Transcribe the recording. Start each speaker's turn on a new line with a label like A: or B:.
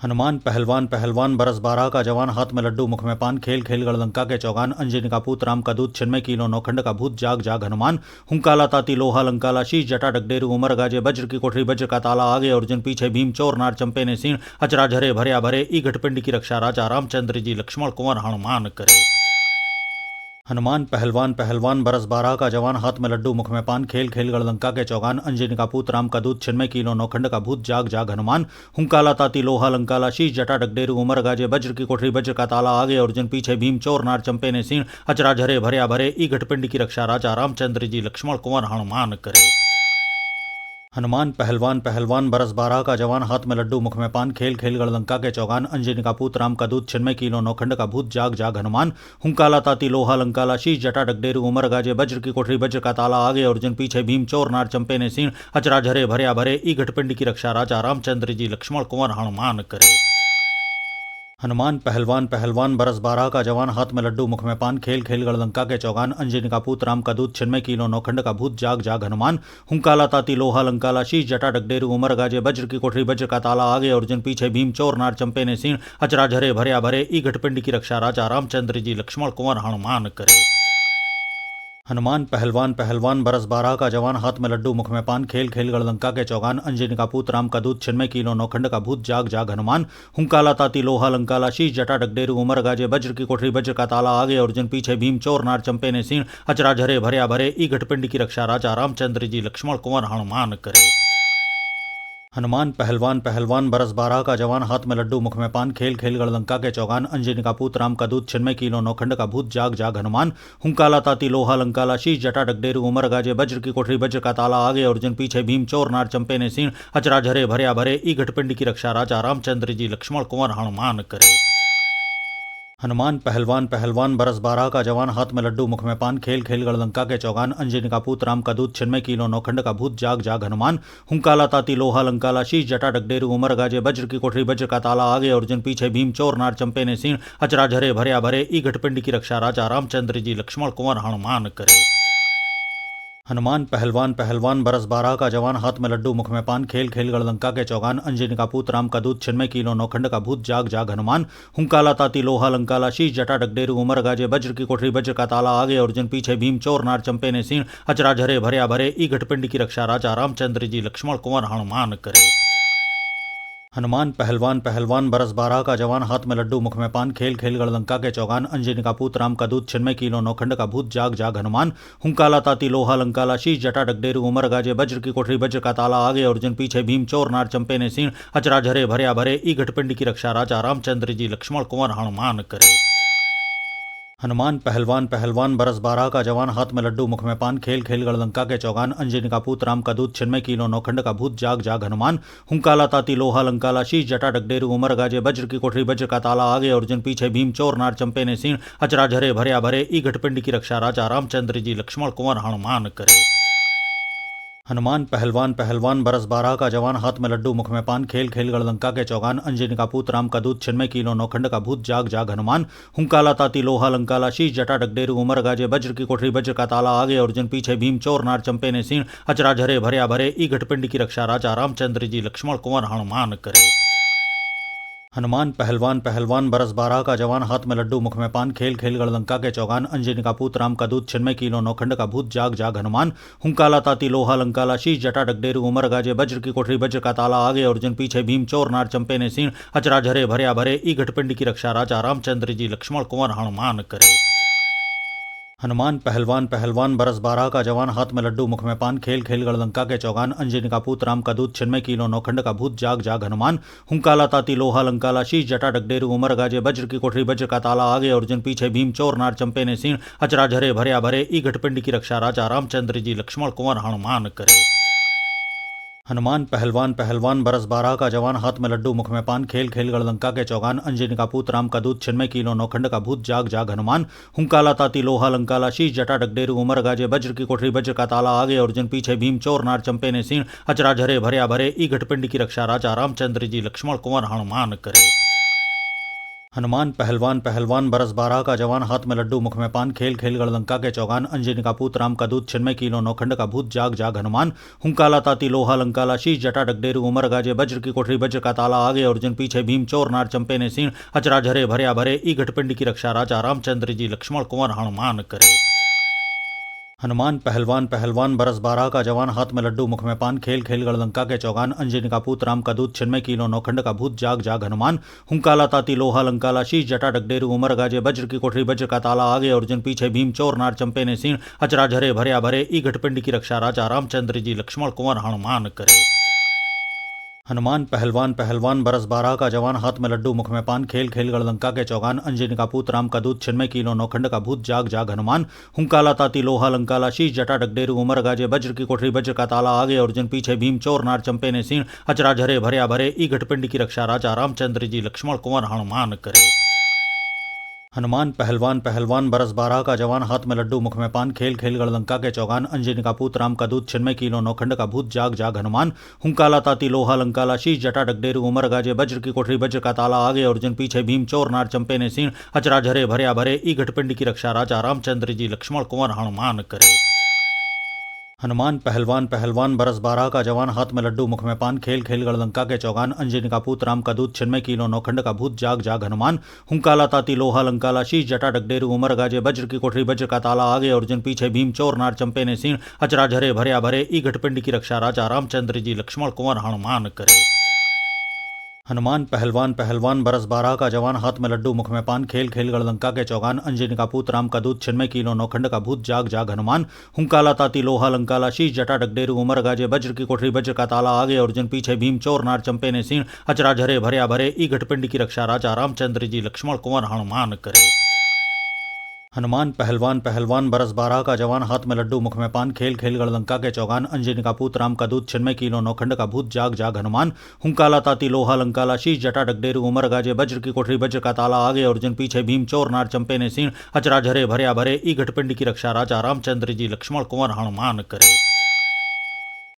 A: हनुमान पहलवान पहलवान बरस 12 का जवान हाथ में लड्डू मुख में पान खेल खेल गढ़लंका के चौगान अंजनी का पूत राम का दूत छिन्मय कीलो नौखंड का भूत जाग जाग हनुमान हुंकाला ताती लोहा लंकाला शीश जटा डगडेरू उमर गाजे वज्र की कोठरी वज्र का ताला आगे अर्जुन पीछे भीम चोर नार चंपे ने सीण अचरा झरे भर्या भरे ई घटपिंड की रक्षा राजा रामचंद्र जी लक्ष्मण कुंवर हनुमान करे। हनुमान पहलवान पहलवान बरस 12 का जवान हाथ में लड्डू मुख में पान खेल खेल गढ़लंका के चौगान अंजनी का पूत राम का दूत छिन्मय कीलो नौखंड का भूत जाग जाग हनुमान हुंकाला ताती लोहा लंकाला शीश जटा डगडेरू उमर गाजे वज्र की कोठरी वज्र का ताला आगे अर्जुन पीछे भीम चोर नार चंपे ने सीण अचरा झरे भर्या भरे ई घटपिंड की रक्षा राजा रामचंद्र जी लक्ष्मण कुंवर हनुमान करे। हनुमान पहलवान पहलवान बरस 12 का जवान हाथ में लड्डू मुख में पान खेल खेल गढ़लंका के चौगान अंजनी का पूत राम का दूत छिन्मय कीलो नौखंड का भूत जाग जाग हनुमान हुंकाला ताती लोहा लंकाला शीश जटा डगडेरू उमर गाजे वज्र की कोठरी वज्र का ताला आगे अर्जुन पीछे भीम चोर नार चंपे ने सीण अचरा झरे भर्या भरे ई घटपिंड की रक्षा राजा रामचंद्र जी लक्ष्मण कुंवर हनुमान करे। हनुमान पहलवान पहलवान बरस 12 का जवान हाथ में लड्डू मुख में पान खेल खेल गढ़लंका के चौगान अंजनी का पूत राम का दूत छिन्मय कीलो नौखंड का भूत जाग जाग हनुमान हुंकाला ताती लोहा लंकाला शीश जटा डगडेरू उमर गाजे वज्र की कोठरी वज्र का ताला आगे अर्जुन पीछे भीम चोर नार चंपे ने सीण अचरा झरे भर्या भरे ई घटपिंड की रक्षा राजा रामचंद्र जी लक्ष्मण कुंवर हनुमान करे। हनुमान पहलवान पहलवान बरस 12 का जवान हाथ में लड्डू मुख में पान खेल खेल गढ़लंका के चौगान अंजनी का पूत राम का दूत छिन्मय कीलो नौखंड का भूत जाग जाग हनुमान हुंकाला ताती लोहा लंकाला शीश जटा डगडेरू उमर गाजे वज्र की कोठरी वज्र का ताला आगे अर्जुन पीछे भीम चोर नार चंपे ने सीण अचरा झरे भर्या भरे ई घटपिंड की रक्षा राजा रामचंद्र जी लक्ष्मण कुंवर हनुमान करे। हनुमान पहलवान पहलवान बरस 12 का जवान हाथ में लड्डू मुख में पान खेल खेल गढ़लंका के चौगान अंजनी का पूत राम का दूत छिन्मय कीलो नौखंड का भूत जाग जाग हनुमान हुंकाला ताती लोहा लंकाला शीश जटा डगडेरू उमर गाजे वज्र की कोठरी वज्र का ताला आगे अर्जुन पीछे भीम चोर नार चंपे ने सीण अचरा झरे भर्या भरे ई घटपिंड की रक्षा राजा रामचंद्र जी लक्ष्मण कुंवर हनुमान करे। हनुमान पहलवान पहलवान बरस 12 का जवान हाथ में लड्डू मुख में पान खेल खेल गढ़लंका के चौगान अंजनी का पूत राम का दूत छिन्मय कीलो नौखंड का भूत जाग जाग हनुमान हुंकाला ताती लोहा लंकाला शीश जटा डगडेरू उमर गाजे वज्र की कोठरी वज्र का ताला आगे अर्जुन पीछे भीम चोर नार चंपे ने सीण अचरा झरे भर्या भरे ई घटपिंड की रक्षा राजा रामचंद्र जी लक्ष्मण कुंवर हनुमान करे। हनुमान पहलवान पहलवान बरस 12 का जवान हाथ में लड्डू मुख में पान खेल खेल गढ़लंका के चौगान अंजनी का पूत राम का दूत छिन्मय कीलो नौखंड का भूत जाग जाग हनुमान हुंकाला ताती लोहा लंकाला शीश जटा डगडेरू उमर गाजे वज्र की कोठरी वज्र का ताला आगे अर्जुन पीछे भीम चोर नार चंपे ने सीण अचरा झरे भर्या भरे ई घटपिंड की रक्षा राजा रामचंद्र जी लक्ष्मण कुंवर हनुमान करे। हनुमान पहलवान पहलवान बरस 12 का जवान हाथ में लड्डू मुख में पान खेल खेल गढ़लंका के चौगान अंजनी का पूत राम का दूत छिन्मय कीलो नौखंड का भूत जाग जाग हनुमान हुंकाला ताती लोहा लंकाला शीश जटा डगडेरू उमर गाजे वज्र की कोठरी वज्र का ताला आगे अर्जुन पीछे भीम चोर नार चंपे ने सीण अचरा झरे भर्या भरे ई घटपिंड की रक्षा राजा रामचंद्र जी लक्ष्मण कुंवर हनुमान करे। हनुमान पहलवान पहलवान बरस 12 का जवान हाथ में लड्डू मुख में पान खेल खेल गढ़लंका के चौगान अंजनी का पूत राम का दूत छिन्मय कीलो नौखंड का भूत जाग जाग हनुमान हुंकाला ताती लोहा लंकाला शीश जटा डगडेरू उमर गाजे वज्र की कोठरी वज्र का ताला आगे अर्जुन पीछे भीम चोर नार चंपे ने सीण अचरा झरे भर्या भरे ई घटपिंड की रक्षा राजा रामचंद्र जी लक्ष्मण कुंवर हनुमान करे। हनुमान पहलवान पहलवान बरस 12 का जवान हाथ में लड्डू मुख में पान खेल खेल गढ़लंका के चौगान अंजनी का पूत राम का दूत छिन्मय कीलो नौखंड का भूत जाग जाग हनुमान हुंकाला ताती लोहा लंकाला शीश जटा डगडेरू उमर गाजे वज्र की कोठरी वज्र का ताला आगे अर्जुन पीछे भीम चोर नार चंपे ने सीण अचरा झरे भर्या भरे ई घटपिंड की रक्षा राजा रामचंद्र जी लक्ष्मण कुंवर हनुमान करे। हनुमान पहलवान पहलवान बरस 12 का जवान हाथ में लड्डू मुख में पान खेल खेल गढ़लंका के चौगान अंजनी का पूत राम का दूत छिन्मय कीलो नौखंड का भूत जाग जाग हनुमान हुंकाला ताती लोहा लंकाला शीश जटा डगडेरू उमर गाजे वज्र की कोठरी वज्र का ताला आगे अर्जुन पीछे भीम चोर नार चंपे ने सीण अचरा झरे भर्या भरे ई घटपिंड की रक्षा राजा रामचंद्र जी लक्ष्मण कुंवर हनुमान करे। हनुमान पहलवान पहलवान बरस 12 का जवान हाथ में लड्डू मुख में पान खेल खेल गढ़लंका के चौगान अंजनी का पूत राम का दूत छिन्मय कीलो नौखंड का भूत जाग जाग हनुमान हुंकाला ताती लोहा लंकाला शीश जटा डगडेरू उमर गाजे वज्र की कोठरी वज्र का ताला आगे अर्जुन पीछे भीम चोर नार चंपे ने सीण अचरा झरे भर्या भरे ई घटपिंड की रक्षा राजा रामचंद्र जी लक्ष्मण कुंवर हनुमान करे। हनुमान पहलवान पहलवान बरस 12 का जवान हाथ में लड्डू मुख में पान खेल खेल गढ़लंका के चौगान अंजनी का पूत राम का दूत छिन्मय कीलो नौखंड का भूत जाग जाग हनुमान हुंकाला ताती लोहा लंकाला शीश जटा डगडेरू उमर गाजे वज्र की कोठरी वज्र का ताला आगे अर्जुन पीछे भीम चोर नार चंपे ने सीण अचरा झरे भर्या भरे ई घटपिंड की रक्षा राजा रामचंद्र जी लक्ष्मण कुंवर हनुमान करे। हनुमान पहलवान पहलवान बरस 12 का जवान हाथ में लड्डू मुख में पान खेल खेल गढ़लंका के चौगान अंजनी का पूत राम का दूत छिन्मय कीलो नौखंड का भूत जाग जाग हनुमान हुंकाला ताती लोहा लंकाला शीश जटा डगडेरू उमर गाजे वज्र की कोठरी वज्र का ताला आगे अर्जुन पीछे भीम चोर नार चंपे ने सीण अचरा झरे भरया भरे ई घटपिंड की रक्षा राजा रामचंद्र जी लक्ष्मण कुंवर हनुमान करे। हनुमान पहलवान पहलवान बरस 12 का जवान हाथ में लड्डू मुख में पान खेल खेल गढ़लंका के चौगान अंजनी का पूत राम का दूत छिन्मय कीलो नौखंड का भूत जाग जाग हनुमान हुंकाला ताती लोहा लंकाला शीश जटा डगडेरू उमर गाजे वज्र की कोठरी वज्र का ताला आगे अर्जुन पीछे भीम चोर नार चंपे ने सीण अचरा झरे भरया भरे ई घटपिंड की रक्षा राजा रामचंद्र जी लक्ष्मण कुंवर हनुमान करे। हनुमान पहलवान पहलवान बरस 12 का जवान हाथ में लड्डू मुख में पान खेल खेल गढ़लंका के चौगान अंजनी का पूत राम का दूत छिन्मय कीलो नौखंड का भूत जाग जाग हनुमान हुंकाला ताती लोहा लंकाला शीश जटा डगडेरू उमर गाजे वज्र की कोठरी वज्र का ताला आगे अर्जुन पीछे भीम चोर नार चंपे ने सीण अचरा झरे भरया भरे ई घटपिंड की रक्षा राजा रामचंद्र जी लक्ष्मण कुंवर हनुमान करे। हनुमान पहलवान पहलवान बरस 12 का जवान हाथ में लड्डू मुख में पान खेल खेल गढ़लंका के चौगान अंजनी का पूत राम का दूत छिन्मय कीलो नौखंड का भूत जाग जाग हनुमान हुंकाला ताती लोहा लंकाला शीश जटा डगडेरू उमर गाजे वज्र की कोठरी वज्र का ताला आगे अर्जुन पीछे भीम चोर नार चंपे ने सीण अचरा झरे भरया भरे ई घटपिंड की रक्षा राजा रामचंद्र जी लक्ष्मण कुंवर हनुमान करे। हनुमान पहलवान पहलवान बरस 12 का जवान हाथ में लड्डू मुख में पान खेल खेल गढ़लंका के चौगान अंजनी का पूत राम का दूत छिन्मय कीलो नौखंड का भूत जाग जाग हनुमान हुंकाला ताती लोहा लंकाला शीश जटा डगडेरू उमर गाजे वज्र की कोठरी वज्र का ताला आगे अर्जुन पीछे भीम चोर नार चंपे ने सीण अचरा झरे भरया भरे ई घटपिंड की रक्षा राजा रामचंद्र जी लक्ष्मण कुंवर हनुमान करे। हनुमान पहलवान पहलवान बरस 12 का जवान हाथ में लड्डू मुख में पान खेल खेल गढ़लंका के चौगान अंजनी का पूत राम का दूत छिन्मय कीलो नौखंड का भूत जाग जाग हनुमान हुंकाला ताती लोहा लंकाला शीश जटा डगडेरू उमर गाजे वज्र की कोठरी वज्र का ताला आगे अर्जुन पीछे भीम चोर नार चंपे ने सीण अचरा झरे भरया भरे ई घटपिंड की रक्षा राजा रामचंद्र जी लक्ष्मण कुंवर हनुमान करे। हनुमान पहलवान पहलवान बरस 12 का जवान हाथ में लड्डू मुख में पान खेल खेल गढ़लंका के चौगान अंजनी का पूत राम का दूत छिन्मय कीलो नौखंड का भूत जाग जाग हनुमान हुंकाला ताती लोहा लंकाला शीश जटा डगडेरू उमर गाजे वज्र की कोठरी वज्र का ताला आगे अर्जुन पीछे भीम चोर नार चंपे ने सीण अचरा झरे भरया भरे ई घटपिंड की रक्षा राजा रामचंद्र जी लक्ष्मण कुंवर हनुमान करे।